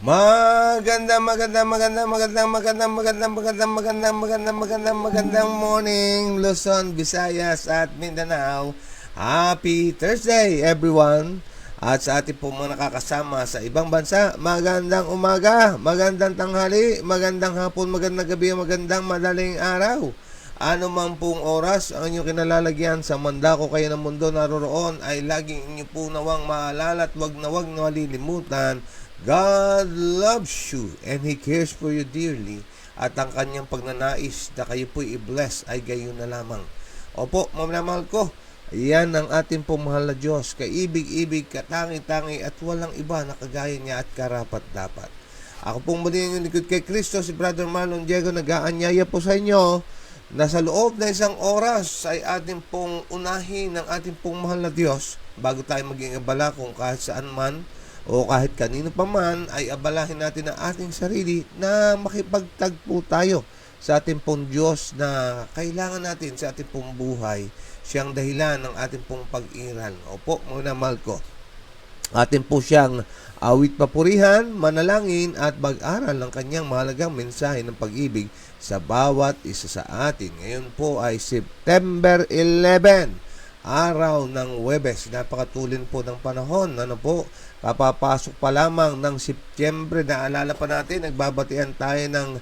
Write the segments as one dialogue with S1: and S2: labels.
S1: Magandang morning, Luzon, Visayas at Mindanao. Happy Thursday, everyone. At sa ating po mga nakakasama sa ibang bansa, magandang umaga, magandang tanghali, magandang hapon, magandang gabi, magandang madaling araw. Ano man pong oras ang inyong kinalalagyan sa mandako kayo ng mundo naroroon, ay laging inyo po nawang maalala at wag na malilimutan. God loves you and He cares for you dearly, at ang kanyang pagnanais na kayo po'y i-bless ay gayon na lamang. Opo, mamamahal ko, yan ang ating pong mahal na Diyos, kaibig-ibig, katangi-tangi at walang iba na kagaya niya at karapat-dapat. Ako pong muli yung likod kay Kristo, si Brother Marlon Diego, nag-aanyaya po sa inyo na sa loob na isang oras ay ating pong unahin ng ating pong mahal na Diyos bago tayo maging abala kung kahit saan man o kahit kanino pa man, ay abalahin natin ang ating sarili na makipagtagpo tayo sa ating pong Diyos na kailangan natin sa ating pong buhay. Siyang dahilan ng ating pong pag-iral. Opo, mga mahal ko, atin po siyang awit papurihan, manalangin at mag-aral ng kanyang mahalagang mensahe ng pag-ibig sa bawat isa sa atin. Ngayon po ay September 11, araw ng Huwebes. Napakatulin po ng panahon. Ano po, kapapasok pa lamang ng Setyembre. Naalala pa natin, nagbabatian tayo ng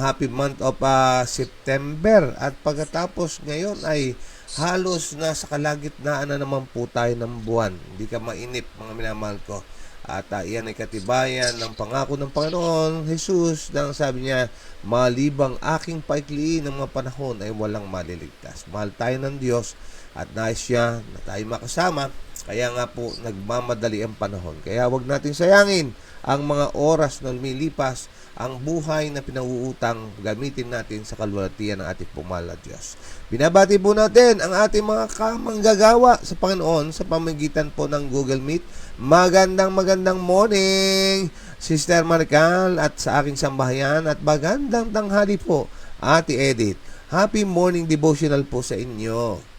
S1: happy month of September. At pagkatapos ngayon ay halos na sa kalagitnaan na naman po tayo ng buwan. Hindi ka mainip, mga minamahal ko. At iyan ay katibayan ng pangako ng Panginoon Jesus nang sabi niya, malibang aking paikliin ng mga panahon ay walang maliligtas. Mahal tayo ng Diyos at nais siya na tayo makasama. Kaya nga po nagmamadali ang panahon. Kaya wag natin sayangin ang mga oras na lumilipas. Ang buhay na pinauutang gamitin natin sa kalwalhatian ng ating pumahal na Diyos. Binabati po natin ang ating mga kamanggagawa sa Panginoon sa pamamagitan po ng Google Meet. Magandang morning, Sister Marical at sa aking sambahayan, at magandang tanghali po, Ate Edith. Happy morning devotional po sa inyo.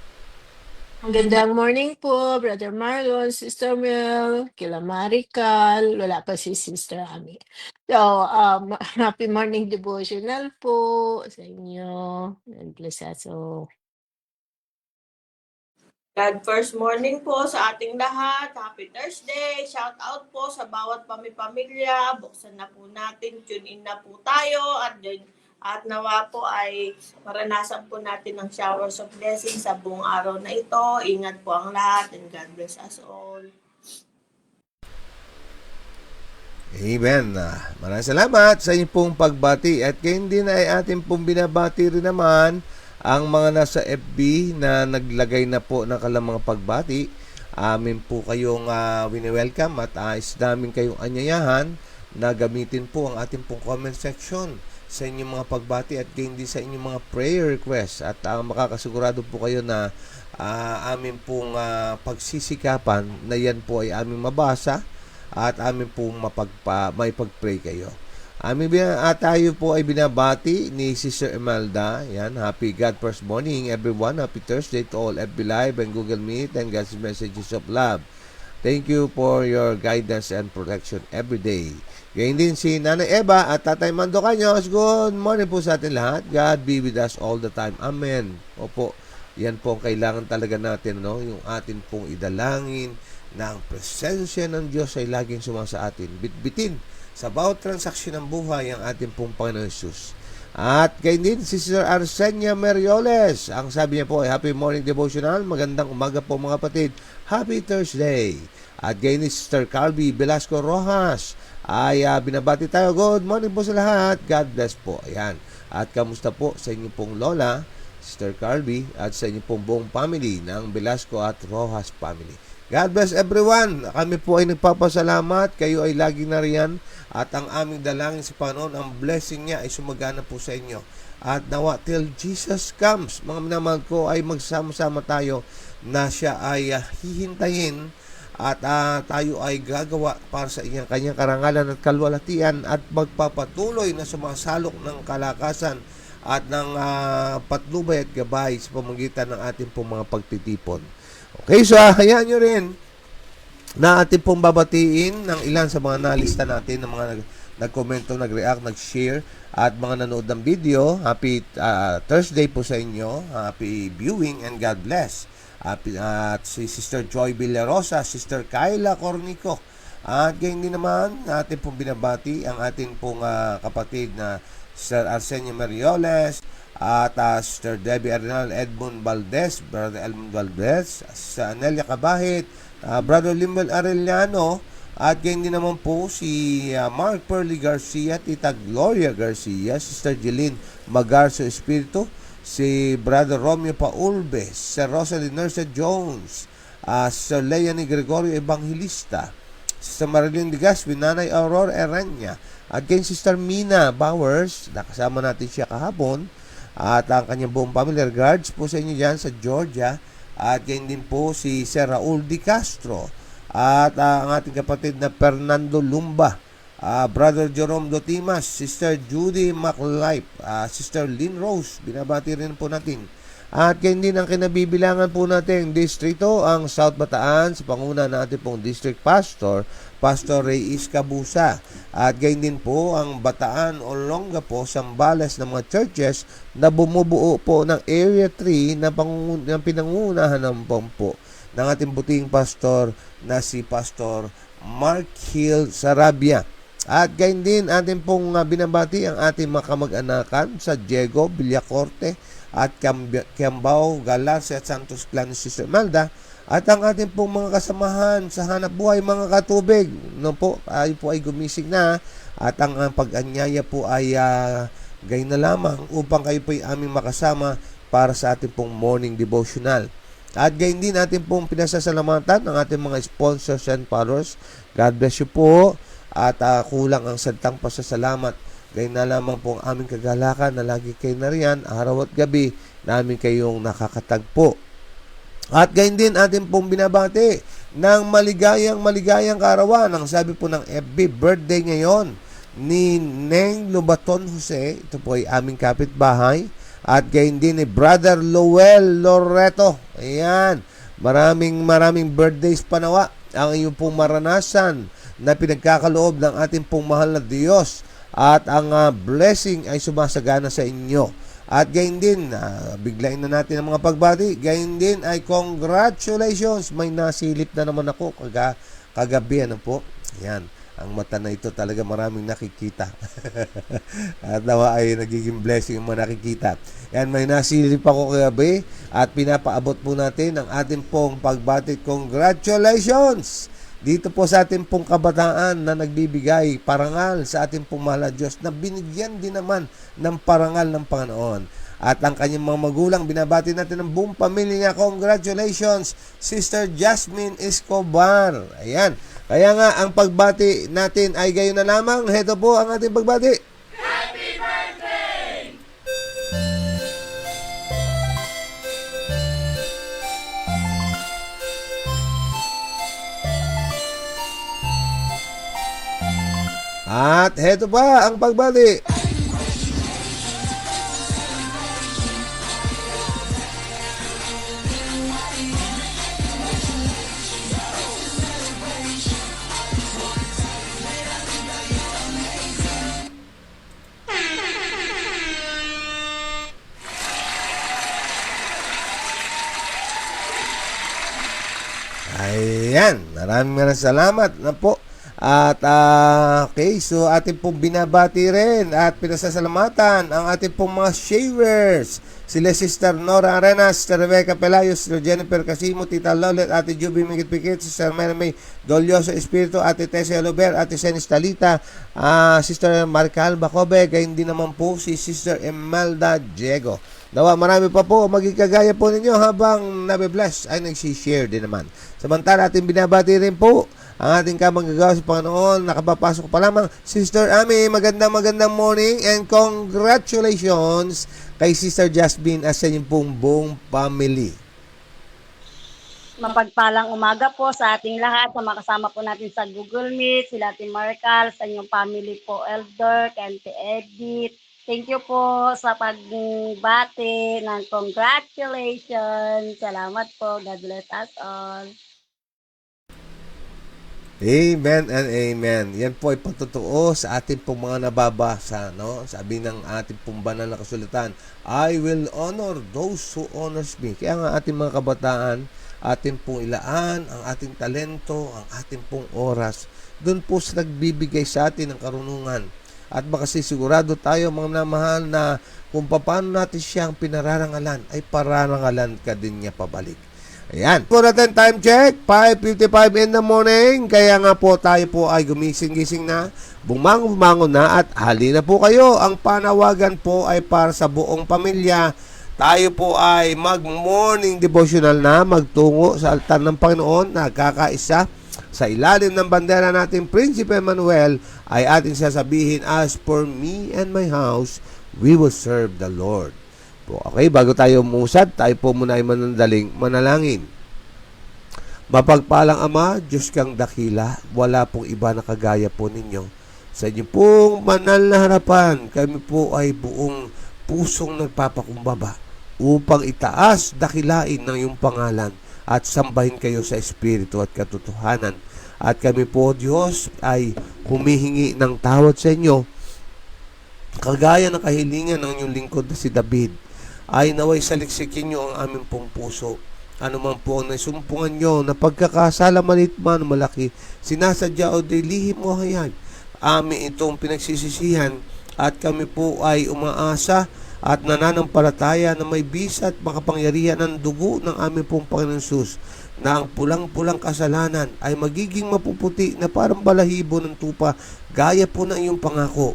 S2: Magandang morning po, Brother Marlon, Sister Mel, kila Marical, wala pa si Sister Ami. So, happy morning devotional po sa inyo. God bless us all.
S3: God first morning po sa ating lahat. Happy Thursday. Shout out po sa bawat pamilya. Buksan na po natin, tune in na po tayo at nawa po ay maranasan po natin ng showers of blessing sa buong araw na ito. Ingat po ang lahat and God bless us all.
S1: Amen. Maraming salamat sa inyong pong pagbati. At kayo din ay ating pong binabati rin naman ang mga nasa FB na naglagay na po ng kalang mga pagbati. Amin po kayong wini-welcome at namin kayong anyayahan na gamitin po ang ating pong comment section sa inyong mga pagbati at gain din sa inyong mga prayer requests. At makakasigurado po kayo na amin pong pagsisikapan na yan po ay aming mabasa at amin pong may pag-pray kayo. Tayo po ay binabati ni Sister Imelda. Yan, happy God first morning everyone. Happy Thursday to all FB Live and Google Meet and God's messages of love. Thank you for your guidance and protection every day. Ganyan din si Nanay Eva at Tatay Mando Caños. Good morning po sa atin lahat. God be with us all the time. Amen. Opo, yan po ang kailangan talaga natin, no? Yung atin pong idalangin na ang presensya ng Diyos ay laging sumasa atin. Bitbitin sa bawat transaksyon ng buhay ang ating pong Panginoon Jesus. At ganyan din si Sister Arsenia Merioles. Ang sabi niya po ay happy morning devotional. Magandang umaga po mga kapatid. Happy Thursday. At ganyan din si Sister Calvi Velasco Rojas ay binabati tayo. Good morning po sa lahat. God bless po. Ayan. At kamusta po sa inyong pong lola, Sister Calvi, at sa inyong pong buong family ng Velasco at Rojas family. God bless everyone. Kami po ay nagpapasalamat. Kayo ay lagi na riyan. At ang aming dalangin sa Panginoon, ang blessing niya ay sumagana po sa inyo. At nawa till Jesus comes, mga minamahal ko, ay magsama-sama tayo na siya ay hihintayin at tayo ay gagawa para sa kanyang karangalan at kalwalhatian at magpapatuloy na sumasalok ng kalakasan at ng patnubay at gabay sa pamamagitan ng ating pong mga pagtitipon. Okay, so hayaan nyo rin na ating pong babatiin ng ilan sa mga nalista natin, ng mga nag-komento, nag-react, nag-share, at mga nanood ng video. Happy Thursday po sa inyo. Happy viewing and God bless. At si Sister Joy Villarosa, Sister Kyla Cornico. At ganyan din naman, ating pong binabati ang ating pong kapatid na Sir Arsenio Merioles, at Sister Debbie Arenal, Edmond Valdez, Brother Edmond Valdez, sa Anelia Cabahit, Brother Limbel Arellano, at ganyan din naman po si Mark Perly Garcia, Tita Gloria Garcia, Sister Jeline Magarso Espiritu, si Brother Romeo Paulbe, Sir Rosalie Nersa Jones, Sir Leonie Gregorio Evangelista, Sister Marilyn Digaspi, Nanay Aurora Eranya, at kay Sister Mina Bowers, nakasama natin siya kahapon, at ang kanyang buong family. Regards po sa inyo dyan sa Georgia, at ganyan din po si Sir Raul Di Castro, at ang ating kapatid na Fernando Lumba, Brother Jerome Dotimas, Sister Judy MacLife, Sister Lynn Rose, binabati rin po natin. At ganyan din ang kinabibilangan po natin distrito, ang South Bataan, sa panguna natin pong District Pastor, Pastor Reyes Cabusa. At ganyan din po ang Bataan, Olongapo, Sambales ng mga churches na bumubuo po ng Area 3 na pinangunahan ng po ng ating buting pastor na si Pastor Mark Hill Sarabia. At ganyan din ating pong binabati ang ating mga kamag-anakan sa Diego, Villacorte, at Kiambao, Galas at Santos Clan, Sister Malda, at ang ating pong mga kasamahan sa hanap buhay, mga katubig, no po, ay po ay gumising na, at ang pag-anyaya po ay gayon na lamang upang kayo po ay aming makasama para sa ating pong morning devotional. At gayon din natin pong pinasasalamatan ng ating mga sponsors and followers. God bless you po, at kulang ang santang pasasalamat. Gayun na lamang po ang aming kagalakan na lagi kayo nariyan, araw at gabi, namin kayong nakakatagpo. At gayon din atin pong binabati ng maligayang kaarawan. Ang sabi po ng FB, birthday ngayon ni Neng Lubaton Jose, ito po ay aming kapitbahay. At gayon din ni Brother Lowell Loreto. Ayan, maraming birthdays panawa ang iyong pong maranasan na pinagkakaloob ng ating pong mahal na Diyos, at ang blessing ay sumasagana sa inyo. At gayon din, biglain na natin ang mga pagbati. Gayon din ay congratulations. May nasilip na naman ako kagabi, ano po. Yan, ang mata na ito talaga maraming nakikita. At nawa ay nagiging blessing yung mga nakikita. Yan, may nasilip ako kagabi, at pinapaabot po natin ang ating pong pagbati. Congratulations dito po sa ating pong kabataan na nagbibigay parangal sa ating pong mahal na Diyos, na binigyan din naman ng parangal ng Panginoon. At ang kanyang mga magulang, binabati natin ng buong pamilya niya. Congratulations, Sister Jasmine Escobar. Ayan. Kaya nga, ang pagbati natin ay gayon na lamang. Heto po ang ating pagbati.
S3: Happy birthday!
S1: At heto pa ang pagbati. Ayan, maraming salamat na po. At okay, so ating pong binabati rin at pinasasalamatan ang ating pong mga shavers. Sila Sister Nora Arenas, Sister Rebecca Pelayos, Sister Jennifer Casimo, Tita Lolet, Ate Juby Mingit-Pikit, Sister Mary May Dolioso Espiritu, Ate Tessia Luber, Ate Senis Talita, Sister Marical Bacobe, gayon din naman po si Sister Emelda Diego. Nawa, marami pa po maging kagaya po ninyo habang nabe-bless ay nagsishare din naman. Samantala, ating binabati rin po ang ating kamanggagawa sa Panginoon. Nakapapasok pa lamang, Sister Ami, magandang morning and congratulations kay Sister Jasmine at sa inyong pong buong family.
S4: Mapagpalang umaga po sa ating lahat, sa makasama po natin sa Google Meet, sila Ate Marcal, sa inyong family po, Elder, Auntie Edith. Thank you po sa pagbati ng congratulations. Salamat po. God bless us all.
S1: Amen and amen. Yan po ay pagtotoo sa ating pong mga nababasa, no? Sabi ng ating pong banal na kasulatan, I will honor those who honors me. Kaya nga ating mga kabataan, ating pong ilaan, ang ating talento, ang ating pong oras. Doon po sa nagbibigay sa atin ng karunungan. At makasisigurado tayo mga namahal na kung paano natin siyang pinararangalan, ay pararangalan ka din niya pabalik. Ayan. Po natin time check, 5:55 in the morning. Kaya nga po tayo po ay gumising-gising na, bumangon na at hali na po kayo. Ang panawagan po ay para sa buong pamilya. Tayo po ay mag-morning devotional na, magtungo sa altar ng Panginoon, nagkakaisa sa ilalim ng bandera natin, Prinsipe Emmanuel, ay ating sasabihin, as for me and my house, we will serve the Lord. Okay, bago tayo umusad, tayo po muna ay manalangin. Mapagpalang Ama, Diyos kang dakila, wala pong iba na kagaya po ninyo. Sa inyo pong banal na harapan, kami po ay buong pusong nagpapakumbaba upang itaas, dakilain ng iyong pangalan at sambahin kayo sa Espiritu at katotohanan. At kami po, Diyos, ay humihingi ng tawad sa inyo, kagaya ng kahilingan ng inyong lingkod na si David, ay naway saliksikin nyo ang aming pong puso. Ano man po ang naisumpungan nyo na pagkakasala malit man malaki, sinasadya o dilihim mo hayag, amin itong pinagsisisihan at kami po ay umaasa at nananampalataya na may bisa at makapangyarihan ng dugo ng aming pong Panginoon Sus, na ang pulang-pulang kasalanan ay magiging mapuputi na parang balahibo ng tupa, gaya po ng iyong pangako.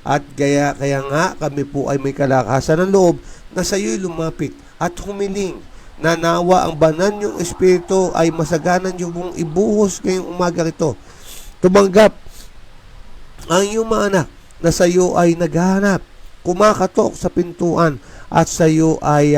S1: At kaya nga kami po ay may kalakasan ng loob na sa iyo'y lumapit at humiling na nawa ang banal niyong Espiritu ay masaganan niyo mong ibuhos ngayong umaga ito. Tumanggap ang iyong mga anak na sa iyo ay naghahanap, kumakatok sa pintuan at sa iyo ay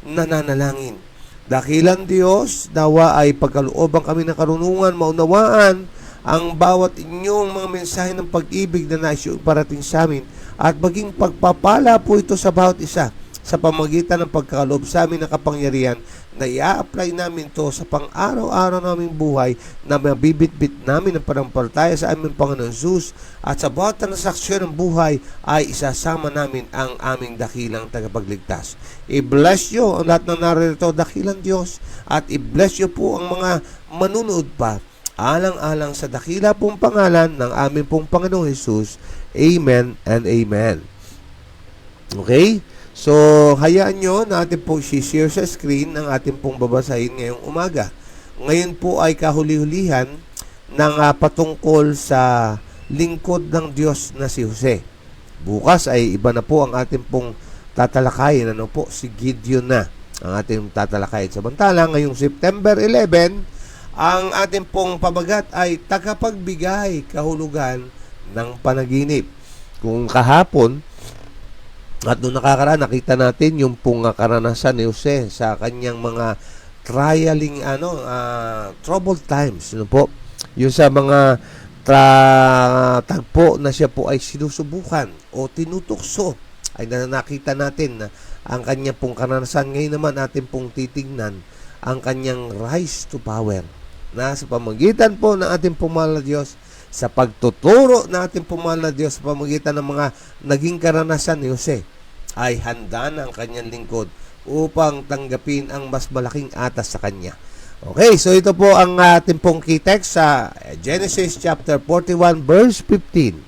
S1: nananalangin. Dakilang Diyos, nawa ay pagkalooban kami ng karunungan, maunawaan ang bawat inyong mga mensahe ng pag-ibig na nais parating sa amin at maging pagpapala po ito sa bawat isa sa pamagitan ng pagkakaloob sa amin ng kapangyarihan na i-apply namin to sa pang-araw-araw naming buhay na mabibitbit namin ang panampalataya sa aming Panginoon Jesus, at sa bawat transaksyon ng buhay ay isasama namin ang aming dakilang tagapagligtas. I-bless nyo ang lahat ng narito, dakilang Diyos, at i-bless nyo po ang mga manunood pa alang-alang sa dakila pong pangalan ng aming pong Panginoong Jesus. Amen and amen. Okay? So, hayaan nyo na ating pong share sa screen ang ating pong babasahin ngayong umaga. Ngayon po ay kahuli-hulihan ng patungkol sa lingkod ng Diyos na si Jose. Bukas ay iba na po ang ating pong tatalakayin. Ano po? Si Gideon na ang ating tatalakayin. Samantala, ngayong September 11, ang ating pong pabagat ay tagapagbigay kahulugan ng panaginip. Kung kahapon, at noong nakakaraan, nakita natin yung pong karanasan ni Jose sa kanyang mga troubled times. Ano po? Yung sa mga tagpo na siya po ay sinusubukan o tinutukso, ay nakita natin na ang kanyang pong karanasan. Ngayon naman natin pong titingnan ang kanyang rise to power na sa pamagitan po ng ating pumahal na Diyos, sa pagtuturo ng ating pumahal na Diyos sa pamagitan ng mga naging karanasan ni Jose, ay handa na ang kanyang lingkod upang tanggapin ang mas malaking atas sa kanya. Okay, so ito po ang ating pong key text sa Genesis chapter 41 verse 15.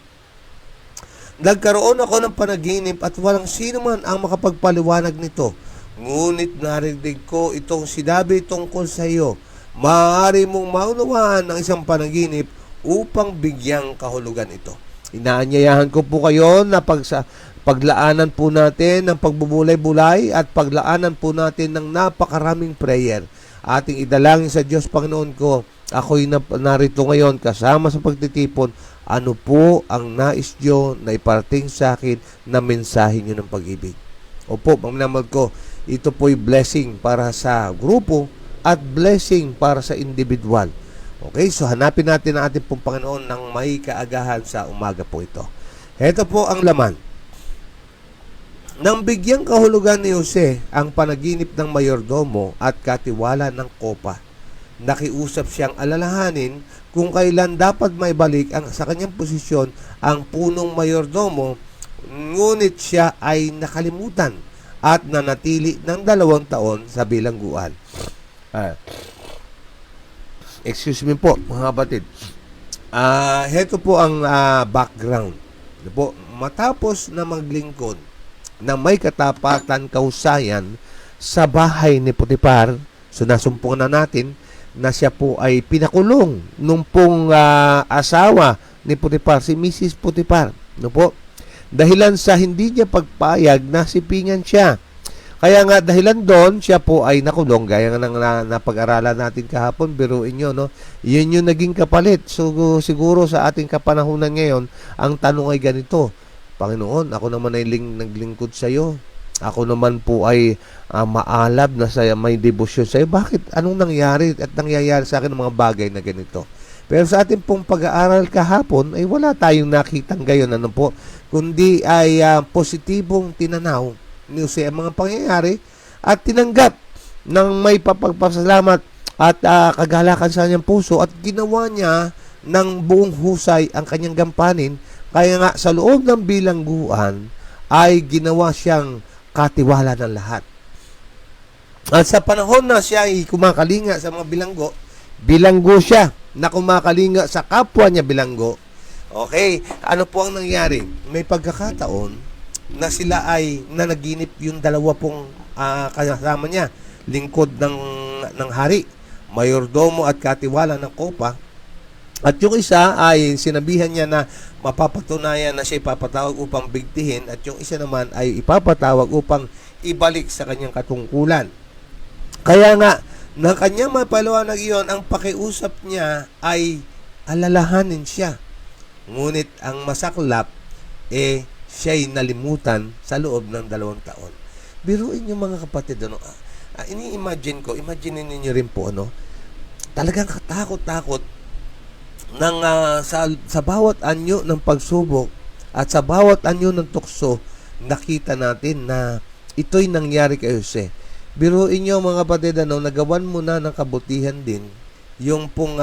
S1: Nagkaroon ako ng panaginip at walang sino man ang makapagpaliwanag nito. Ngunit narinig ko itong sinabi tungkol sa iyo. Maaari mong maunawaan ng isang panaginip upang bigyang kahulugan ito. Inaanyayahan ko po kayo na paglaanan po natin ng pagbubulay-bulay at paglaanan po natin ng napakaraming prayer. Ating idalangin sa Diyos, Panginoon ko, ako'y narito ngayon kasama sa pagtitipon. Ano po ang nais Diyo na iparating sa akin na mensahe niyo ng pag-ibig? Opo, pagminamahal ko, ito po'y blessing para sa grupo at blessing para sa individual. Okay, so hanapin natin ang ating pong Panginoon ng may kaagahan sa umaga po ito. Ito po ang laman. Nang bigyang kahulugan ni Jose ang panaginip ng mayordomo at katiwala ng kopa, nakiusap siyang alalahanin kung kailan dapat maibalik sa kanyang posisyon ang punong mayordomo, ngunit siya ay nakalimutan at nanatili ng 2 taon sa bilangguan. Excuse me po, mga kapatid. Heto po ang background. Ano po, matapos na maglingkod na may katapatan, kahusayan sa bahay ni Potiphar, so nasumpong na natin na siya po ay pinakulong nung pong asawa ni Potiphar, si Mrs. Potiphar. No po? Dahilan sa hindi niya pagpayag na sipingan siya. Kaya nga dahilan doon, siya po ay nakulong. Gaya nga ng napag-aralan natin kahapon, biruin nyo, no? Yun yung naging kapalit. So, siguro sa ating kapanahunan ngayon, ang tanong ay ganito, Panginoon, ako naman ay naglingkod sa iyo. Ako naman po ay maalab na may debosyon sa iyo. Bakit? Anong nangyari at nangyayari sa akin ng mga bagay na ganito? Pero sa ating pong pag-aaral kahapon, ay wala tayong nakitang gayon, ano po, kundi ay positibong tinanaw ni Jose ang mga pangyayari at tinanggap ng may papagpasalamat at kagalakan sa kanyang puso at ginawa niya ng buong husay ang kanyang gampanin. Kaya nga sa loob ng bilangguan ay ginawa siyang katiwala ng lahat. At sa panahon na siya ay kumakalinga sa mga bilanggo siya na kumakalinga sa kapwa niya bilanggo. Okay, ano po ang nangyari? May pagkakataon na sila ay nanaginip yung 2 pong kasama niya, lingkod ng hari, mayordomo at katiwala ng kopa. At yung isa ay sinabihan niya na mapapatunayan na siya ipapatawag upang bigtihin at yung isa naman ay ipapatawag upang ibalik sa kanyang katungkulan. Kaya nga, ng kanyang mapaliwanag iyon, ang pakiusap niya ay alalahanin siya. Ngunit ang masaklap, siya'y nalimutan sa loob ng 2 taon. Biruin yung mga kapatid, ini-imagine ko, imagine ninyo rin po, talagang katakot-takot ng, sa bawat anyo ng pagsubok at sa bawat anyo ng tukso, nakita natin na ito'y nangyari kay Jose. Biruin nyo mga kapatid, nagawan mo na ng kabutihan din yung pong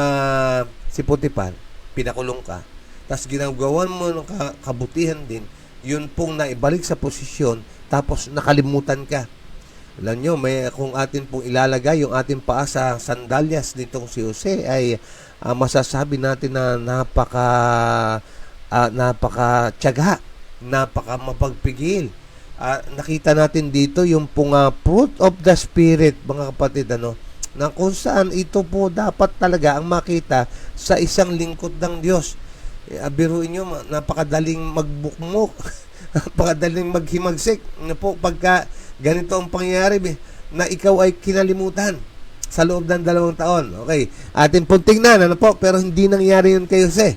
S1: si Potiphar, pinakulong ka, tapos ginagawan mo ng kabutihan din yun pong naibalik sa posisyon, tapos nakalimutan ka. Alam nyo, kung atin pong ilalagay yung ating paa sa sandalyas nitong si Jose, ay masasabi natin na napaka-tiyaga, napaka mapagpigil. Nakita natin dito yung pong fruit of the Spirit, mga kapatid, na kung saan ito po dapat talaga ang makita sa isang lingkod ng Diyos. Biruin nyo, napakadaling magbukmok, napakadaling maghimagsik na po pagka ganito ang pangyayari na ikaw ay kinalimutan sa loob ng 2 taon. Okay, atin pong tingnan, pero hindi nangyari yun kay Jose.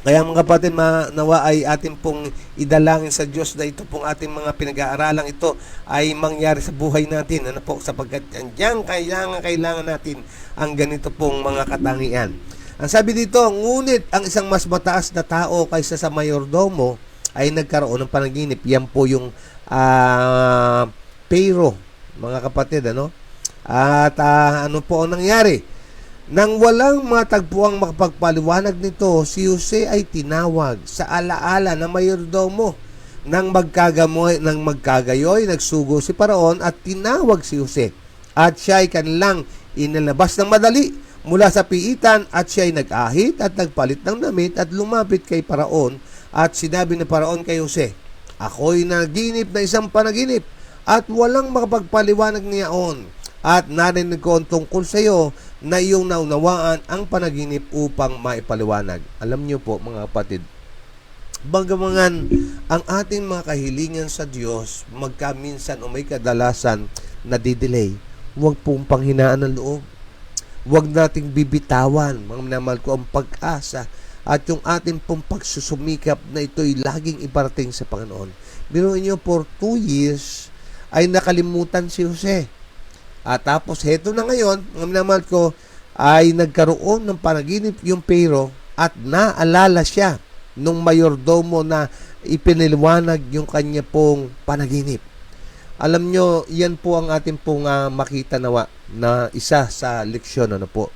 S1: Kaya mga kapatid, nawa ay atin pong idalangin sa Diyos na ito pong ating mga pinag-aaralang ito ay mangyari sa buhay natin, sapagkat diyan kailangan natin ang ganito pong mga katangian. Ang sabi dito, ngunit ang isang mas mataas na tao kaysa sa mayordomo ay nagkaroon ng panaginip. Yan po yung Pharaoh, mga kapatid, At ano po ang nangyari? Nang walang matagpuang makapagpaliwanag nito, si Jose ay tinawag sa alaala ng mayordomo. Nang magkagayoy, nagsugo si Paraon at tinawag si Jose. At siya ay kanilang inilabas ng madali mula sa piitan at siya ay nag-ahit at nagpalit ng damit at lumapit kay Paraon at sinabi ni Paraon kay Jose, ako'y naginip na isang panaginip at walang makapagpaliwanag niyaon at narinig ko ang tungkol sa iyo na iyong naunawaan ang panaginip upang maipaliwanag. Alam niyo po mga kapatid, bagamangan ang ating mga kahilingan sa Diyos magkaminsan o may kadalasan na didelay, huwag pong panghinaan ng loob. Huwag nating bibitawan, mga minamahal ko, ang pag-asa at yung ating pong pagsusumikap na ito'y laging iparating sa Panginoon. Biruin nyo, for 2 years ay nakalimutan si Jose. At tapos, heto na ngayon, mga minamahal ko, ay nagkaroon ng panaginip yung Pharaoh at naalala siya nung mayordomo na ipiniliwanag yung kanya pong panaginip. Alam nyo, yan po ang ating pong makita nawa na isa sa leksyon, ano po.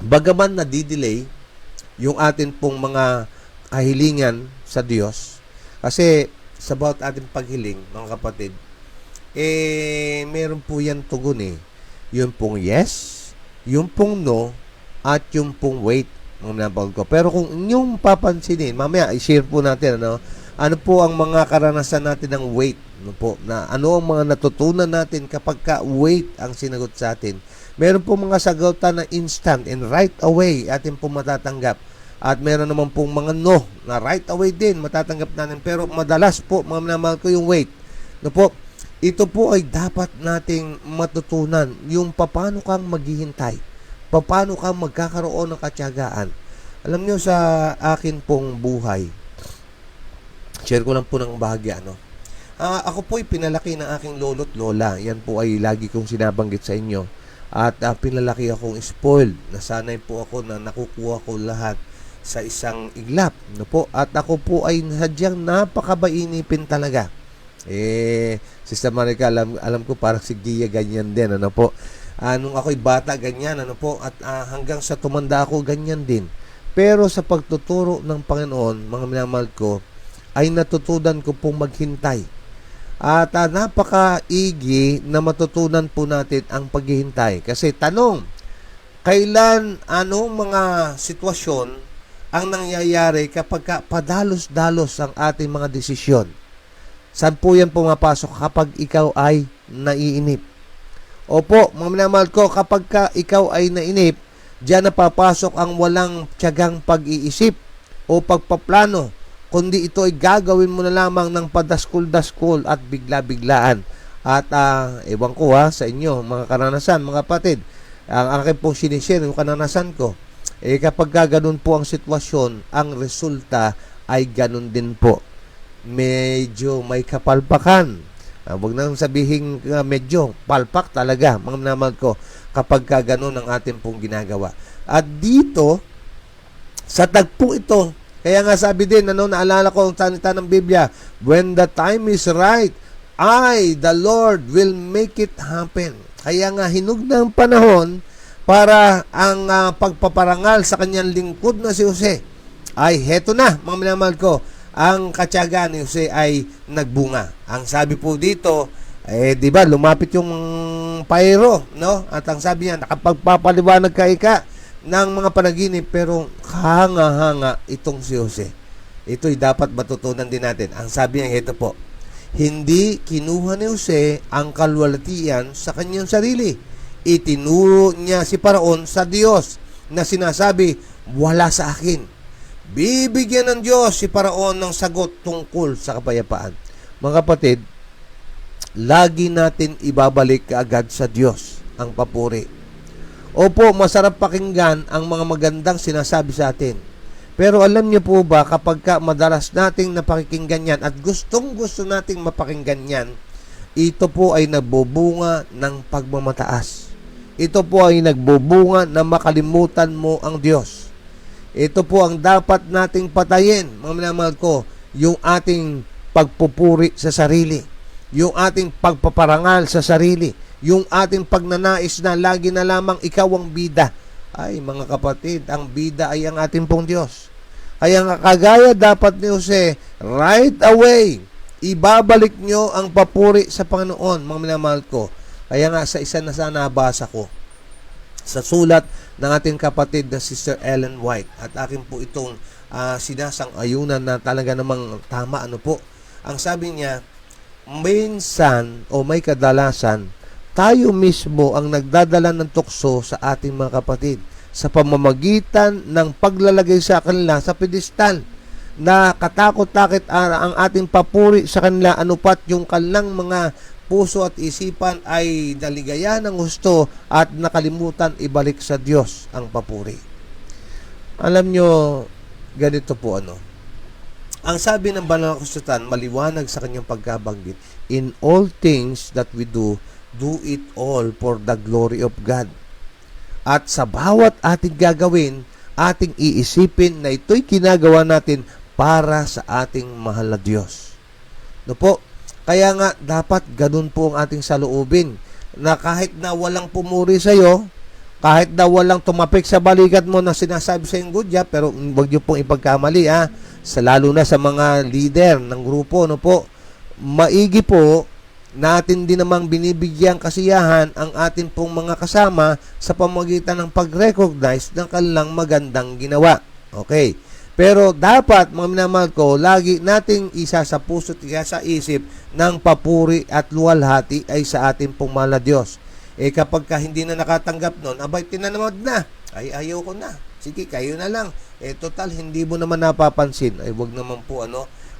S1: Bagaman nadidelay yung atin pong mga kahilingan sa Diyos, kasi sa bawat ating paghiling, mga kapatid, meron po yan tugon eh. Yung pong yes, yung pong no, at yung pong wait, mga minamahal ko. Pero kung inyong papansinin, mamaya i-share po natin, ano po ang mga karanasan natin ng wait, ano po, na ano ang mga natutunan natin kapag ka wait ang sinagot sa atin. Meron po mga sagutan na instant and right away atin po matatanggap. At meron naman pong mga no na right away din matatanggap natin. Pero madalas po, mga minamahal ko, yung wait. No po, ito po ay dapat nating matutunan yung paano kang maghihintay. Paano kang magkakaroon ng katiyagaan. Alam niyo, sa akin pong buhay, share ko lang po ng bahagya, ako po ay pinalaki ng aking lolo't lola. Yan po ay lagi kong sinabanggit sa inyo. At pinalaki akong spoiled. Nasanay po ako na nakukuha ko lahat sa isang iglap. No po? At ako po ay sadyang napakabainipin talaga. Sister Marica, alam ko parang si Gia ganyan din. Ano po? Nung ako'y bata, ganyan. Ano po? At hanggang sa tumanda ako, ganyan din. Pero sa pagtuturo ng Panginoon, mga minamahal ko, ay natutunan ko pong maghintay. At napaka-igi na matutunan po natin ang paghihintay. Kasi tanong, kailan, anong mga sitwasyon ang nangyayari kapag padalos-dalos ang ating mga desisyon? Saan po yan pumapasok kapag ikaw ay naiinip? Opo, mga minamahal ko, kapag ikaw ay nainip, diyan na papasok ang walang tiyagang pag-iisip o pagpaplano, kundi ito ay gagawin mo na lamang ng padaskul-daskul at bigla-biglaan. At ewan ko sa inyo, mga karanasan, mga kapatid, ang akin pong sinishare, yung karanasan ko, kapag ganun po ang sitwasyon, ang resulta ay ganun din po. Medyo may kapalpakan. Huwag nang sabihin medyo palpak talaga, mga naman ko, kapag ganun ang ating pong ginagawa. At dito, sa tagpo ito, kaya nga sabi din, naalala ko ang salita ng Biblia, when the time is right, the Lord will make it happen. Kaya nga hinug na ang panahon para ang pagpaparangal sa kanyang lingkod na si Jose ay heto na, mga minamahal ko, ang katyaga ni Jose ay nagbunga. Ang sabi po dito, di ba, lumapit yung pairo, no? At ang sabi niya, nakapagpapaliwanag ka ng mga panaginip, pero hanga-hanga itong si Jose. Ito'y dapat matutunan din natin. Ang sabi niya, ito po, hindi kinuha ni Jose ang kalwalatian sa kanyang sarili. Itinuro niya si Paraon sa Diyos na sinasabi, wala sa akin. Bibigyan ng Diyos si Paraon ng sagot tungkol sa kapayapaan. Mga kapatid, lagi natin ibabalik kaagad sa Diyos ang papuri. Opo, masarap pakinggan ang mga magandang sinasabi sa atin. Pero alam niyo po ba, kapag madalas nating napakinggan yan at gustong-gusto nating mapakinggan yan, ito po ay nagbubunga ng pagmamataas. Ito po ay nagbubunga na makalimutan mo ang Diyos. Ito po ang dapat nating patayin, mga minamahal ko, yung ating pagpupuri sa sarili, yung ating pagpaparangal sa sarili, yung ating pagnanais na lagi na lamang ikaw ang bida. Ay, mga kapatid, ang bida ay ang ating pong Diyos. Kaya nga, kagaya dapat ni Jose, right away, ibabalik nyo ang papuri sa Panginoon, mga minamahal ko. Kaya nga, sa isa na sana nabasa ko, sa sulat ng ating kapatid na Sister Ellen White, at akin po itong sinasang-ayunan na talaga namang tama, ang sabi niya, minsan o may kadalasan, tayo mismo ang nagdadala ng tukso sa ating mga kapatid sa pamamagitan ng paglalagay sa kanila sa pedestal na katakot-takot ang ating papuri sa kanila, anupat yung kanilang mga puso at isipan ay naligaya ng gusto at nakalimutan ibalik sa Diyos ang papuri. Alam nyo, ganito po ang sabi ng Banal na Kasulatan, maliwanag sa kanyang pagkabanggit, in all things that we do it all for the glory of God. At sa bawat ating gagawin, ating iisipin na ito'y ginagawa natin para sa ating mahal na Diyos. Kaya nga, dapat ganun po ang ating saloobin. na kahit na walang pumuri sa'yo, kahit na walang tumapik sa balikat mo na sinasabi sa yung good job, pero huwag niyo pong ipagkamali, lalo na sa mga leader ng grupo, no po, maigi po natin din namang binibigyang kasiyahan ang atin pong mga kasama sa pamamagitan ng pag-recognize ng kanilang magandang ginawa. Okay. Pero dapat, mga minamahal ko, lagi nating isa sa puso at sa isip ng papuri at luwalhati ay sa ating pong mahal na Diyos. Kapag hindi na nakatanggap nun, abay, tinanamad na. Ay, ayaw ko na. Sige, kayo na lang. Total, hindi mo naman napapansin. Ay, wag naman po,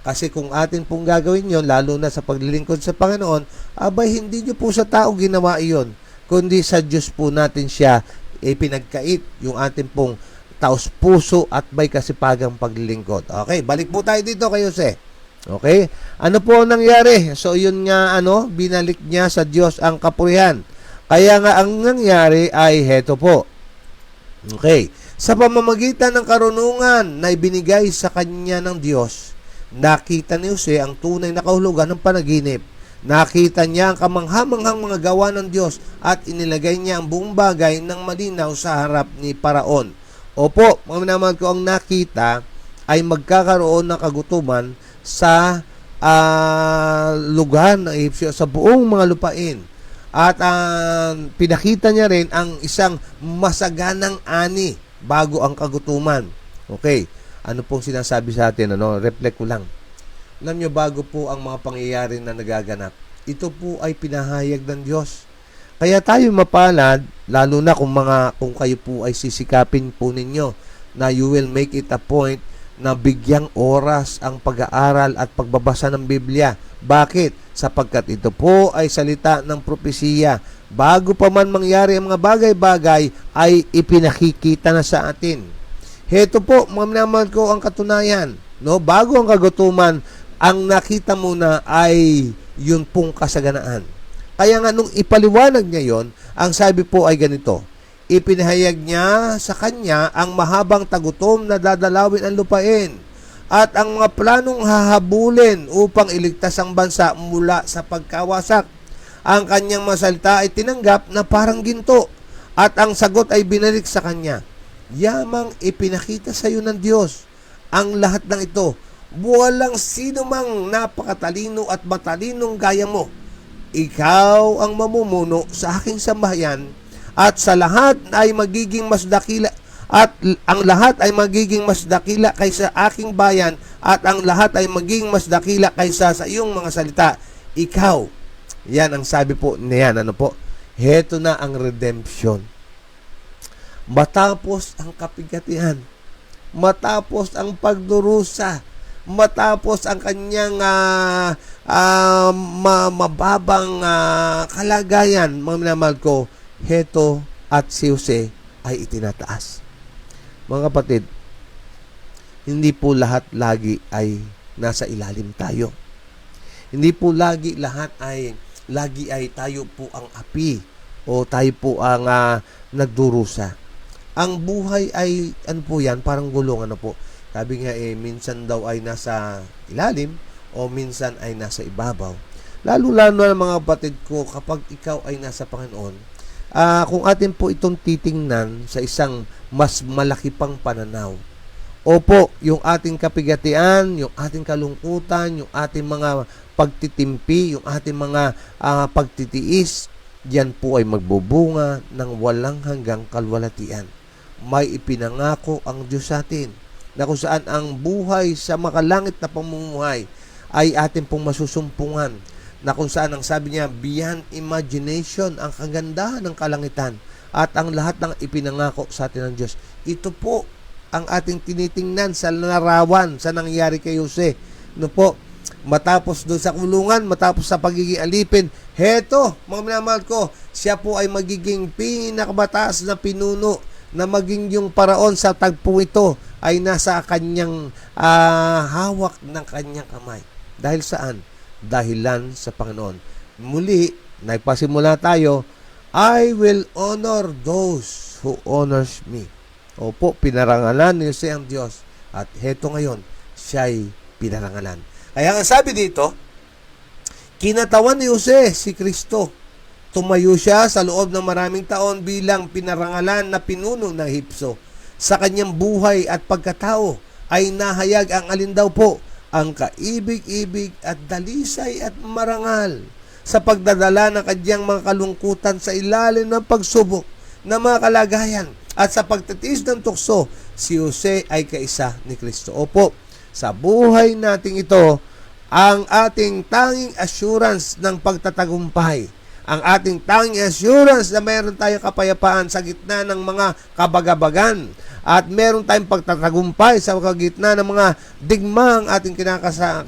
S1: kasi kung atin pong gagawin yon, lalo na sa paglilingkod sa Panginoon, abay hindi nyo po sa tao ginawa iyon, kundi sa Diyos po natin siya pinagkait yung atin pong taos puso at may kasipagang paglilingkod. Okay, balik po tayo dito kay Jose. Okay, ano po ang nangyari? So yun nga, binalik niya sa Diyos ang kapurihan. Kaya nga ang nangyari ay heto po. Okay, sa pamamagitan ng karunungan na ibinigay sa kanya ng Diyos, nakita ni Jose ang tunay na kahulugan ng panaginip. Nakita niya ang kamanghamanghang mga gawa ng Diyos at inilagay niya ang buong bagay ng malinaw sa harap ni Paraon. Opo, mga minamahal ko, ang nakita ay magkakaroon ng kagutuman sa lugar ng Ehipsyo, sa buong mga lupain. At pinakita niya rin ang isang masaganang ani bago ang kagutuman. Okay. Ano pong sinasabi sa atin? Reflect ko lang. Alam nyo, bago po ang mga pangyayari na nagaganap, ito po ay pinahayag ng Diyos. Kaya tayo mapalad, lalo na kung kayo po ay sisikapin po ninyo na you will make it a point na bigyang oras ang pag-aaral at pagbabasa ng Biblia. Bakit? Sapagkat ito po ay salita ng propesiya. Bago pa man mangyari ang mga bagay-bagay, ay ipinakikita na sa atin. Heto po, mga minamahal ko, ang katunayan. Bago ang kagutuman, ang nakita muna ay yun pong kasaganaan. Kaya nga nung ipaliwanag niya yon, ang sabi po ay ganito, ipinahayag niya sa kanya ang mahabang tagutom na dadalawin ang lupain at ang mga planong hahabulin upang iligtas ang bansa mula sa pagkawasak. Ang kanyang masalita ay tinanggap na parang ginto at ang sagot ay binalik sa kanya. Yamang ipinakita sa iyo ng Diyos ang lahat ng ito. Walang sino mang napakatalino at matalinong gaya mo. Ikaw ang mamumuno sa aking sambahayan at sa lahat ay magiging mas dakila at ang lahat ay magiging mas dakila kaysa aking bayan at ang lahat ay magiging mas dakila kaysa sa iyong mga salita. Ikaw. Yan ang sabi po niyan. Heto na ang redemption. Matapos ang kapigatian, matapos ang pagdurusa, matapos ang kanyang mababang kalagayan, mga minamahal ko, heto at si Jose ay itinataas. Mga kapatid, hindi po lahat lagi ay nasa ilalim tayo. Hindi po lagi ay tayo po ang api o tayo po ang nagdurusa. Ang buhay ay, yan, parang gulong, po. Sabi nga, minsan daw ay nasa ilalim o minsan ay nasa ibabaw. Lalo-lalo na mga kapatid ko, kapag ikaw ay nasa Panginoon, kung atin po itong titingnan sa isang mas malaki pang pananaw, opo, yung ating kapigatian, yung ating kalungkutan, yung ating mga pagtitimpi, yung ating mga pagtitiis, yan po ay magbubunga ng walang hanggang kalwalatian. May ipinangako ang Diyos sa atin na kung saan ang buhay sa makalangit na pamumuhay ay atin pong masusumpungan, na kung saan ang sabi niya, beyond imagination, ang kagandahan ng kalangitan at ang lahat ng ipinangako sa atin ng Diyos. Ito po ang ating tinitingnan sa larawan sa nangyari kay Jose. Matapos doon sa kulungan, matapos sa pagiging alipin, heto, mga minamahal ko, siya po ay magiging pinakamataas na pinuno, na maging yung paraon sa tagpo ito ay nasa kanyang hawak ng kanyang kamay. Dahil saan? Dahilan sa Panginoon. Muli, nagpasimula tayo, I will honor those who honors me. Opo, pinarangalan ni Jose ang Diyos. At heto ngayon, siya'y pinarangalan. Kaya nga sabi dito, kinatawan ni Jose si Kristo. Tumayo siya sa loob ng maraming taon bilang pinarangalan na pinuno ng Hipso. Sa kanyang buhay at pagkatao ay nahayag ang alin daw po, ang kaibig-ibig at dalisay at marangal sa pagdadala ng kanyang mga kalungkutan sa ilalim ng pagsubok ng mga kalagayan at sa pagtitiis ng tukso, si Jose ay kaisa ni Kristo. Opo, sa buhay nating ito, ang ating tanging assurance ng pagtatagumpay, ang ating tanging assurance na mayroon tayong kapayapaan sa gitna ng mga kabagabagan at meron tayong pagtatagumpay sa gitna ng mga digmang ating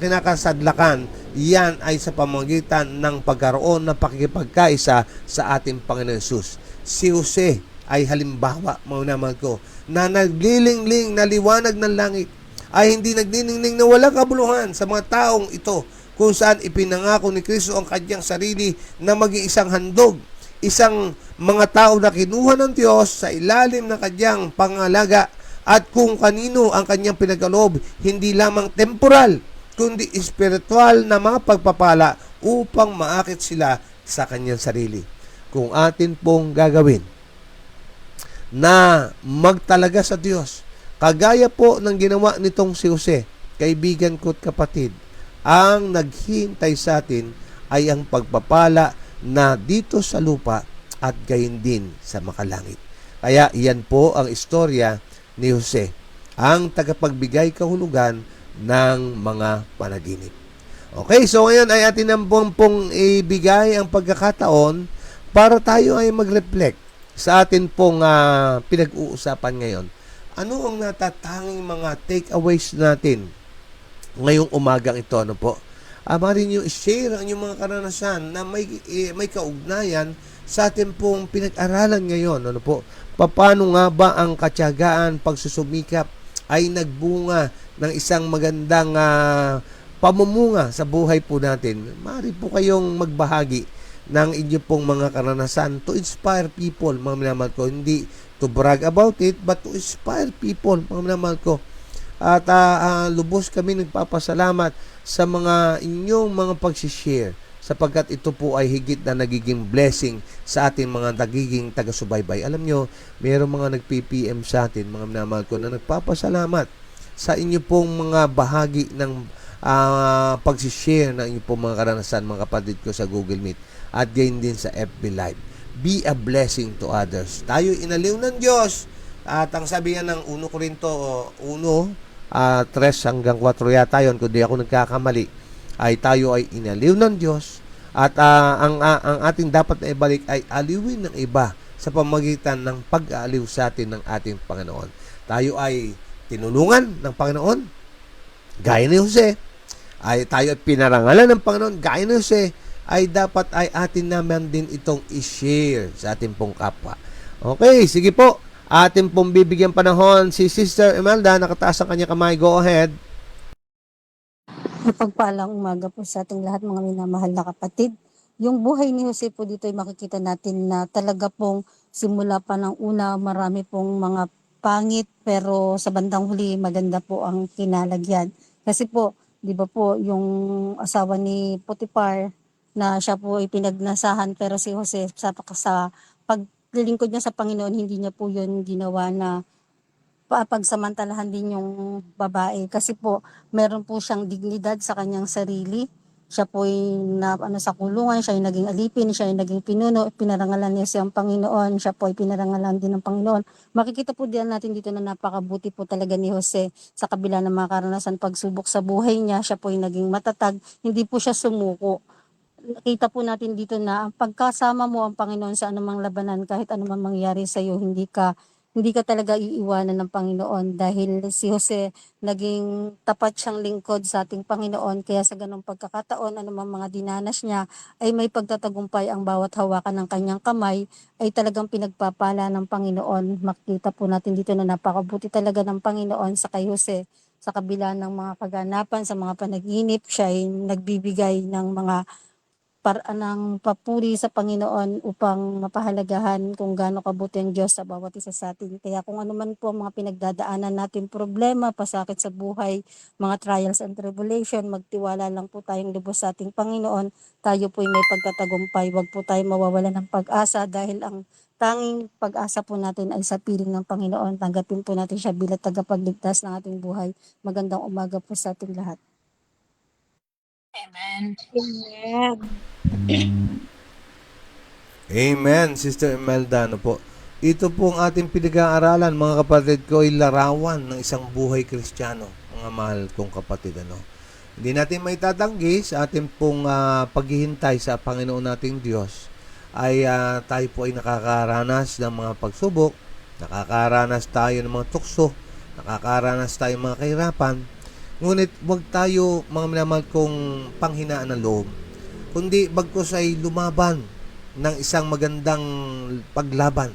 S1: kinakasadlakan, yan ay sa pamamagitan ng pagkaroon ng pakikipagkaisa sa ating Panginoon Hesus. Si Jose ay halimbawa, mga ko, na naglilingling na liwanag ng langit, ay hindi nagniningning na walang kabuluhan sa mga taong ito, kung saan ipinangako ni Kristo ang kanyang sarili na maging isang handog, isang mga tao na kinuha ng Diyos sa ilalim ng kanyang pangalaga, at kung kanino ang kanyang pinagkaloob, hindi lamang temporal, kundi espiritual na mga pagpapala upang maakit sila sa kanyang sarili. Kung atin pong gagawin na magtalaga sa Diyos, kagaya po ng ginawa nitong si Jose, kaibigan ko at kapatid, ang naghihintay sa atin ay ang pagpapala na dito sa lupa at gayon din sa makalangit. Kaya iyan po ang istorya ni Jose, ang tagapagbigay kahulugan ng mga panaginip. Okay, so ngayon ay atin ang pong ibigay ang pagkakataon para tayo ay mag-reflect sa atin pong pinag-uusapan ngayon. Ano ang natatanging mga takeaways natin ngayong umagang ito? Ano po? Maaari nyo i-share ang inyong mga karanasan na may kaugnayan sa atin pong pinag-aralan ngayon. Ano po? Paano nga ba ang katyagaan, pagsusumikap ay nagbunga ng isang magandang pamumunga sa buhay po natin? Maaari po kayong magbahagi ng inyong pong mga karanasan to inspire people, mga minamahal ko. Hindi to brag about it, but to inspire people, mga minamahal ko. At lubos kami nagpapasalamat sa mga inyong mga pag-share, sapagkat ito po ay higit na nagiging blessing sa ating mga nagiging taga-subaybay. Alam nyo, mayroong mga nag-PPM sa atin, mga minamahal ko, na nagpapasalamat sa inyo pong mga bahagi ng pag-share ng inyong pong mga karanasan, mga kapatid ko, sa Google Meet at gain din sa FB Live. Be a blessing to others. Tayo inaliw ng Diyos. At ang sabi ng 1 Corinto 1, 3 hanggang 4 yata yun, kung di ako nagkakamali, ay tayo ay inaliw ng Diyos. At ang ating dapat na ibalik ay aliwin ng iba sa pamagitan ng pag-aaliw sa atin ng ating Panginoon. Tayo ay tinulungan ng Panginoon, gaya ni Jose. Ay tayo ay pinarangalan ng Panginoon, gaya ni Jose. Ay dapat ay atin naman din itong i-share sa ating pong kapwa. Okay, sige po. Atin pong bibigyan panahon si Sister Imelda, nakataas ang kanya kamay. Go ahead.
S5: Mapagpalang umaga po sa ating lahat, mga minamahal na kapatid. Yung buhay ni Jose po dito ay makikita natin na talaga pong simula pa ng una, marami pong mga pangit, pero sa bandang huli maganda po ang kinalagyan. Kasi po, di ba po, yung asawa ni Potiphar na siya po ay pinagnasahan, pero si Jose sa paglilingkod niya sa Panginoon, hindi niya po yun ginawa na pagsamantalahan din yung babae, kasi po meron po siyang dignidad sa kanyang sarili. Siya po ay sa kulungan, siya ay naging alipin, siya ay naging pinuno, pinarangalan niya siyang Panginoon, siya po ay pinarangalan din ng Panginoon. Makikita po din natin dito na napakabuti po talaga ni Jose sa kabila ng mga karanasan, pagsubok sa buhay niya. Siya po ay naging matatag, hindi po siya sumuko. Nakita po natin dito na ang pagkasama mo ang Panginoon sa anumang labanan, kahit anumang mangyari sa iyo, hindi ka talaga iiwanan ng Panginoon, dahil si Jose naging tapat siyang lingkod sa ating Panginoon. Kaya sa ganung pagkakataon, anumang mga dinanas niya, ay may pagtatagumpay. Ang bawat hawakan ng kanyang kamay ay talagang pinagpapala ng Panginoon. Makita po natin dito na napakabuti talaga ng Panginoon sa kay Jose. Sa kabila ng mga kaganapan, sa mga panaginip, siya ay nagbibigay ng mga paraan ng papuri sa Panginoon upang mapahalagahan kung gaano kabuti ang Diyos sa bawat isa sa atin. Kaya kung ano man po ang mga pinagdadaanan natin problema, pasakit sa buhay, mga trials and tribulation, magtiwala lang po tayong lubos sa ating Panginoon. Tayo po'y may pagtatagumpay. Huwag po tayo mawawala ng pag-asa dahil ang tanging pag-asa po natin ay sa piling ng Panginoon. Tanggapin po natin siya bilang tagapagligtas ng ating buhay. Magandang umaga po sa ating lahat.
S2: Amen.
S1: Amen, Sister Imelda. Ano po? Ito po ang ating pinag-aaralan, mga kapatid ko, ay larawan ng isang buhay Kristiyano, mga mahal kong kapatid. Ano? Hindi natin may tatanggi sa ating pong paghihintay sa Panginoon nating Diyos ay tayo po ay nakakaranas ng mga pagsubok, nakakaranas tayo ng mga tukso, nakakaranas tayo ng mga kahirapan. Ngunit huwag tayo, mga minamahal kong panghinaan ng loob, kundi bagkus ay lumaban ng isang magandang paglaban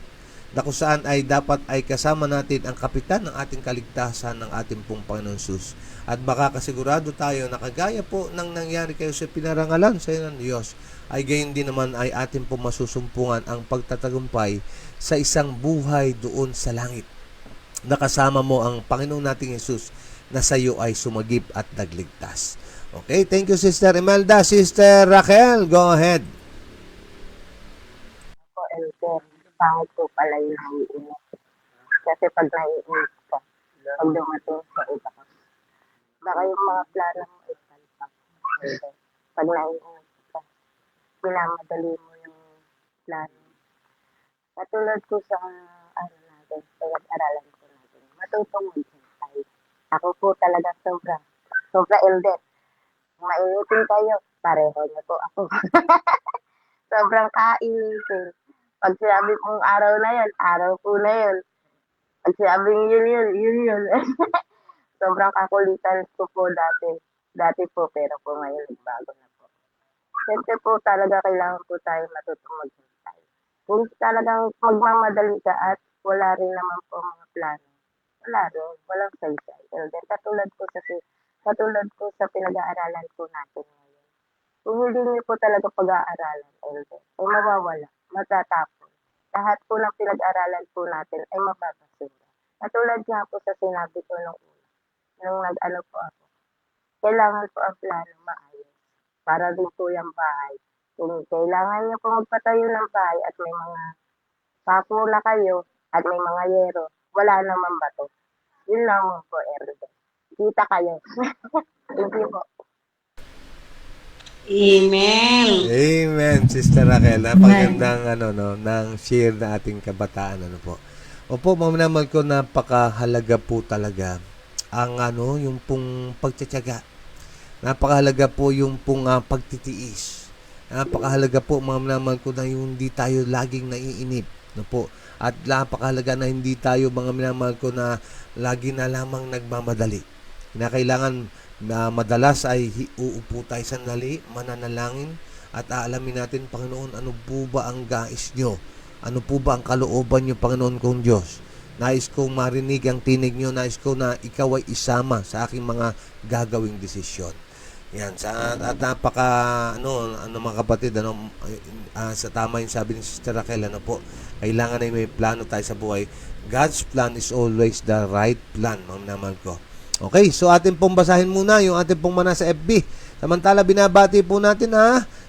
S1: na kung saan ay dapat ay kasama natin ang kapitan ng ating kaligtasan ng ating pong Panginoon Sus. At makakasigurado tayo na kagaya po ng nangyari kayo sa pinarangalan sa ng Diyos, ay gayon din naman ay ating pong masusumpungan ang pagtatagumpay sa isang buhay doon sa langit. Nakasama mo ang Panginoon nating Jesus na sa iyo ay sumagip at nagligtas. Okay, thank you Sister Imelda. Sister Raquel, go ahead.
S6: Po, Elder, pangit po pala yung naiinit. Kasi pag naiinit ka, pag dumating sa iba ka, baka yung mga plano mo ay salpak. Elder, pag naiinit ka, minamadali mo yung plano. Katulad ko sa natin, sa aralan ko natin, matutong maghintay. Ako po talaga sobra Elder. Mainitin kayo, pareho niyo po ako. Sobrang kainitin. Pag sinabi kong araw na yun, araw po na yun. Pag sinabing yun. Sobrang kakulitan ko po dati. Dati po, pero po ngayon nagbago na po. Siyempre po talaga kailangan po tayo matutong maghintay. Kung talagang magmamadali ka at wala rin naman po mga plano, wala rin, walang saysay. And then, katulad ko sa pinag-aaralan po natin ngayon. Kung hindi niyo po talaga pag-aaralan, Elder, ay mawawala, matatapon. Lahat po ng pinag-aralan po natin ay mababasura. Katulad nga po sa sinabi ko nung una, nung nag-ano po ako, kailangan po ang plano maayos. Para din po yung bahay. Kung kailangan niyo po magpatayo ng bahay at may mga papo na kayo at may mga yero, wala naman bato. Yun lang po, Elder. Kita kayo. Thank you po.
S1: Amen, Sister Raquel. Napagandang ng share na ating kabataan po. Opo, maminamal ko, napakahalaga po talaga ang yung pong pagtitiyaga. Napakahalaga po yung pong pagtitiis. Napakahalaga po, maminamal ko, na yung hindi tayo laging naiinip. Po. At napakahalaga na hindi tayo, mga minamahal ko, na lagi na lamang nagmamadali. Kailangan madalas ay uupo tayo sandali, mananalangin, at aalamin natin, Panginoon, ano po ba ang gais nyo? Ano po ba ang kalooban nyo, Panginoon kong Diyos? Nais kong marinig ang tinig nyo, nais ko na ikaw ay isama sa aking mga gagawing desisyon. Yan, at napaka, mga kapatid, sa tama yung sabi ni Sister Raquel, kailangan ay may plano tayo sa buhay. God's plan is always the right plan, mga naman ko. Okay, so atin pong basahin muna yung ating pong mana sa FB. Samantala, binabati po natin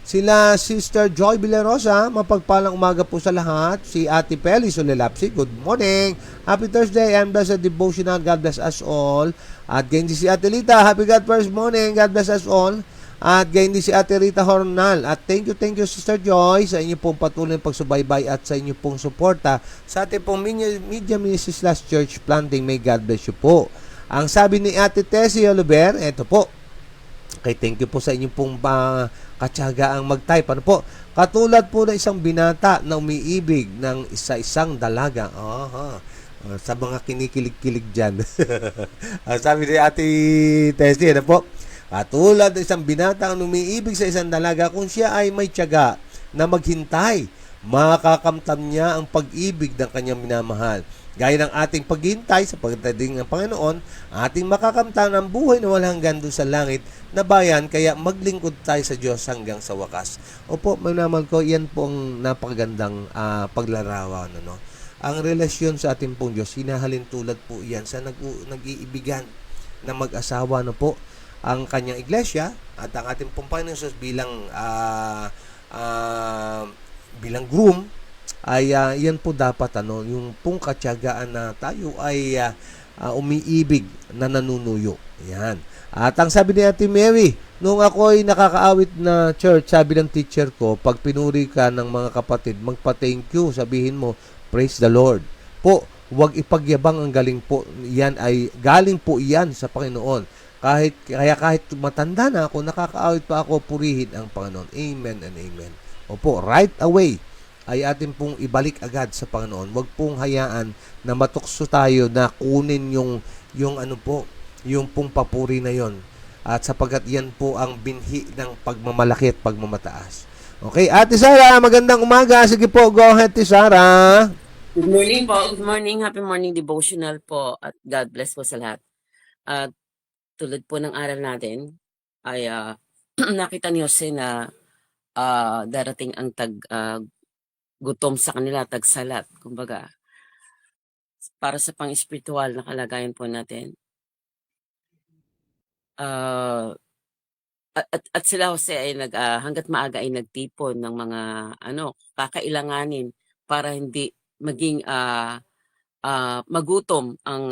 S1: sila Sister Joy Villarosa, mapagpalang umaga po sa lahat. Si Ate Peli Solelapsi, good morning. Happy Thursday and blessed devotional. God bless us all. At gayon din si Ate Lita, happy God first morning. God bless us all. At gayon din si Ate Rita Hornal. At thank you Sister Joy sa inyo pong patuloy pagsubaybay at sa inyo pong suporta sa ating pong Media Ministries Church Planting. May God bless you po. Ang sabi ni Ate Tessie Oliver, eto po. Okay, thank you po sa inyong pong katsagaang mag-type. Ano po? Katulad po ng isang binata na umiibig ng isa-isang dalaga. Sa mga kinikilig-kilig dyan. Sabi ni Ate Tessie, ano po? Katulad ng isang binata na umiibig sa isang dalaga, kung siya ay may tiyaga na maghintay, makakamtam niya ang pag-ibig ng kanyang minamahal. Gaya ng ating paghihintay sa pagdating ng Panginoon, ating makakamtan ang buhay na walang hanggan doon sa langit na bayan, kaya maglingkod tayo sa Diyos hanggang sa wakas. Opo, naman ko, yan po ang napakagandang paglarawan. Ano? Ang relasyon sa ating pong Diyos, hinahalin tulad po yan sa nag-iibigan na mag-asawa na po ang kanyang iglesia at ang ating pong Panginoon Jesus bilang groom, ay yan po dapat yung pong katyagaan na tayo ay umiibig na nanunuyo. Yan. At ang sabi ni Ate Mary, nung ako ay nakakaawit na church, sabi ng teacher ko, pag pinuri ka ng mga kapatid, magpa-thank you, sabihin mo, praise the Lord. Po, huwag ipagyabang ang galing po. Yan ay galing po yan sa Panginoon. Kahit matanda na ako, nakakaawit pa ako, purihin ang Panginoon. Amen and amen. Opo, right away ay atin pong ibalik agad sa Panginoon. Huwag pong hayaan na matukso tayo na kunin yung pong papuri na yon. At sapagkat yan po ang binhi ng pagmamalaki at pagmamataas. Okay, Ate Sara, magandang umaga. Sige po, go ahead, Ate Sara.
S7: Good morning po. Good morning. Happy morning devotional po. At God bless po sa lahat. At tulad po ng aral natin, ay nakita ni Jose na darating ang gutom sa kanila, tagsalat, kumbaga. Para sa pang-espiritual na kalagayan po natin. At sila Jose ay hanggat maaga ay nagtipon ng mga kakailanganin para hindi maging magutom ang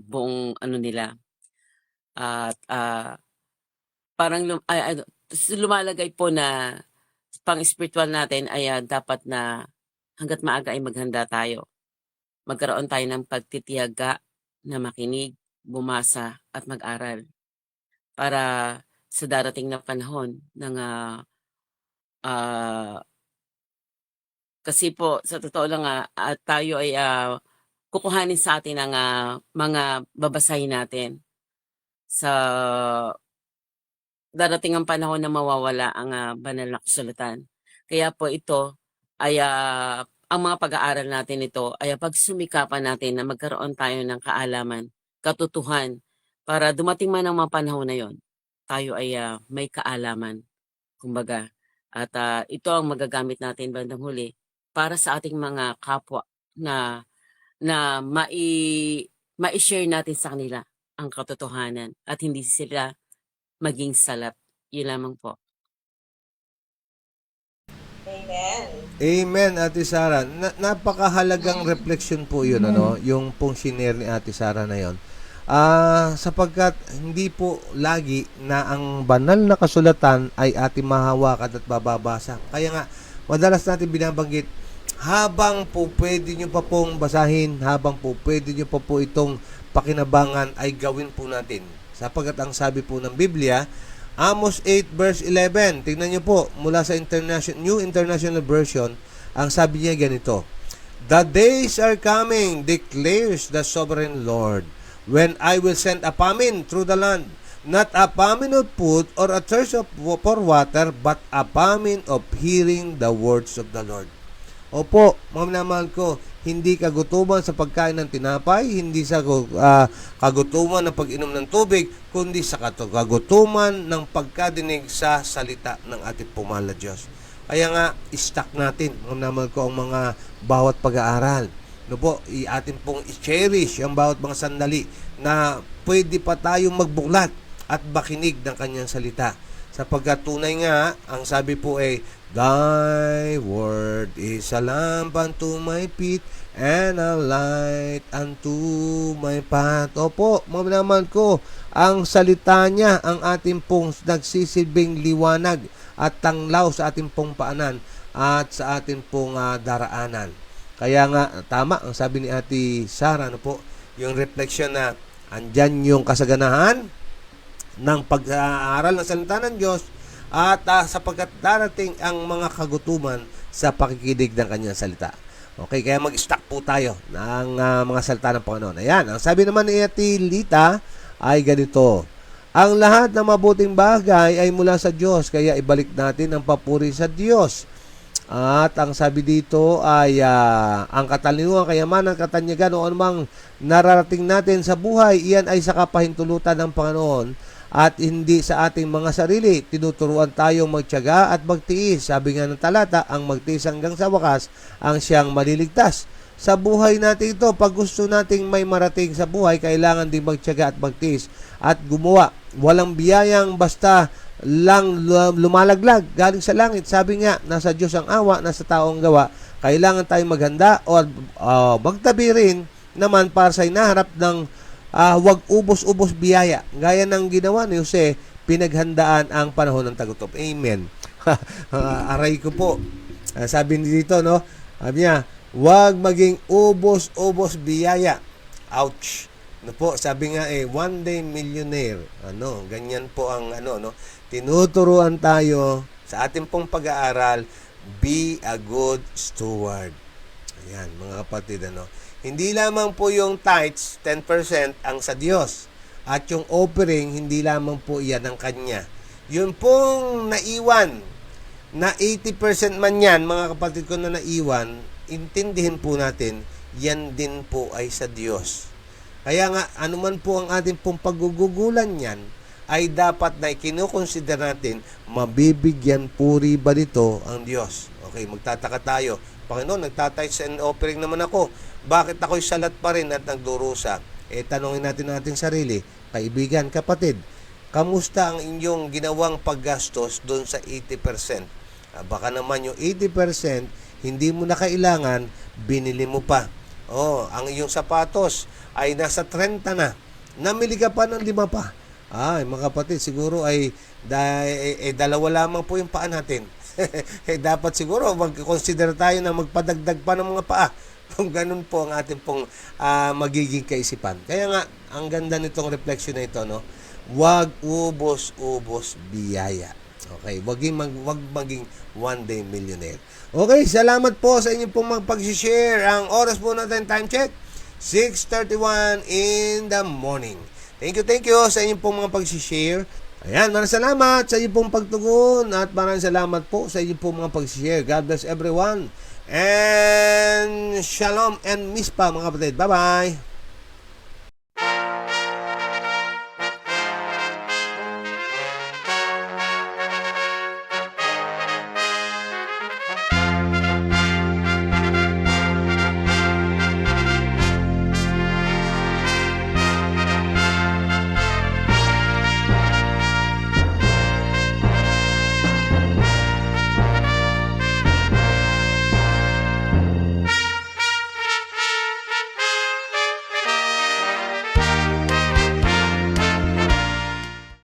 S7: buong nila. At parang lumalagay po na pang-espiritual natin ay dapat na hanggat maaga ay maghanda tayo. Magkaroon tayo ng pagtitiyaga na makinig, bumasa at mag-aral para sa darating na panahon ng kasi po sa totoo lang tayo ay kukuhanin sa atin ang mga babasahin natin sa darating ang panahon na mawawala ang banal na kasulatan. Kaya po ito ay ang mga pag-aaral natin ito ay pagsumikapan natin na magkaroon tayo ng kaalaman, katutuhan, para dumating man ang mga panahon na yon, tayo ay may kaalaman, kumbaga. At ito ang magagamit natin bandang huli para sa ating mga kapwa na mai-share natin sa kanila ang katotohanan at hindi sila maging salat. Yun lamang po.
S3: Amen.
S1: Amen, Ate Sara. Napakahalagang reflection po yun, yung pong shinare ni Ate Sara na yun. Sapagkat hindi po lagi na ang banal na kasulatan ay ating mahawakan at bababasa. Kaya nga, madalas natin binabanggit, habang po pwede nyo pa pong basahin, habang po pwede nyo pa po itong pakinabangan, ay gawin po natin. Sapagkat ang sabi po ng Biblia, Amos 8 verse 11, tingnan nyo po, mula sa New International Version, ang sabi niya ganito, "The days are coming, declares the sovereign Lord, when I will send a famine through the land, not a famine of food or a thirst for water, but a famine of hearing the words of the Lord." Opo, mga minamahal ko, hindi kagutuman sa pagkain ng tinapay, hindi sa kagutuman ng pag-inom ng tubig, kundi sa kagutuman ng pagkadinig sa salita ng ating pumala Diyos. Kaya nga, stock natin, mga minamahal ko, ang mga bawat pag-aaral. Po, atin pong i-cherish ang bawat mga sandali na pwede pa tayong magbuklat at makinig ng kanyang salita. Sapagkat tunay nga, ang sabi po ay, Thy word is a lamp unto my feet and a light unto my path. Opo, mga naman ko, ang salita niya ang ating pong nagsisilbing liwanag at tanglaw sa ating pong paanan at sa ating pong daraanan. Kaya nga, tama, ang sabi ni Ate Sara, yung reflection na andyan yung kasaganahan ng pag-aaral ng salita ng Diyos at sapagkat darating ang mga kagutuman sa pakikinig ng kanyang salita. Okay, kaya mag-stock po tayo ng mga salita ng Panginoon. Ayan, ang sabi naman ni Ate Lita ay ganito, ang lahat ng mabuting bagay ay mula sa Diyos, kaya ibalik natin ang papuri sa Diyos. At ang sabi dito ay ang katalino, kayamanan, katanyagan o anumang nararating natin sa buhay, iyan ay sa kapahintulutan ng Panginoon at hindi sa ating mga sarili. Tinuturuan tayong magtiyaga at magtiis. Sabi nga ng talata, ang magtiis hanggang sa wakas ang siyang maliligtas. Sa buhay natin ito, pag gusto nating may marating sa buhay, kailangan din magtiyaga at magtiis at gumawa. Walang biyayang basta lang lumalaglag galing sa langit. Sabi nga, nasa Diyos ang awa, nasa tao ang gawa. Kailangan tayong maghanda o magtabi rin naman para sa hinaharap ng wag ubos-ubos biyaya. Gaya ng ginawa ni Jose, pinaghandaan ang panahon ng tagutom. Amen. Aray ko po. Sabi dito, no? Sabi niya, wag maging ubos-ubos biyaya. Ouch. No po, sabi nga one day millionaire. Ganyan po ang no. Tinuturuan tayo sa ating pong pag-aaral, be a good steward. Ayan, mga kapatid, Hindi lamang po yung tithes, 10% ang sa Diyos. At yung offering, hindi lamang po iyan ang Kanya. Yun pong naiwan, na 80% man yan, mga kapatid ko na naiwan, intindihin po natin, yan din po ay sa Diyos. Kaya nga, anuman po ang ating pong paggugugulan yan, ay dapat na ikinukonsider natin, mabibigyan puri ba dito ang Diyos? Okay, magtataka tayo. Panginoon, nagtatides and offering naman ako. Bakit ako'y salat pa rin at nagdurusa? Tanungin natin ating sarili, kaibigan, kapatid, kamusta ang inyong ginawang paggastos doon sa 80%? Baka naman yung 80%, hindi mo na kailangan, binili mo pa. Ang iyong sapatos ay nasa 30 na. Namili ka pa ng 5 pa. Mga kapatid, siguro ay dalawa lamang po yung paa natin. Dapat siguro mag-consider tayo na magpadagdag pa ng mga paa. Kung ganun po ang ating pong magiging kaisipan. Kaya nga, ang ganda nitong reflection na ito, no? Wag ubos-ubos biyaya. Okay, wag maging one day millionaire. Okay, salamat po sa inyong pong pag-share. Ang oras po natin, time check, 6:31 in the morning. Thank you sa inyong pong mga pag-share. Ayan, maraming salamat sa inyong pong pagtugon at maraming salamat po sa inyong pong mga pag-share. God bless everyone. And shalom and mispa mga kapatid. Bye-bye.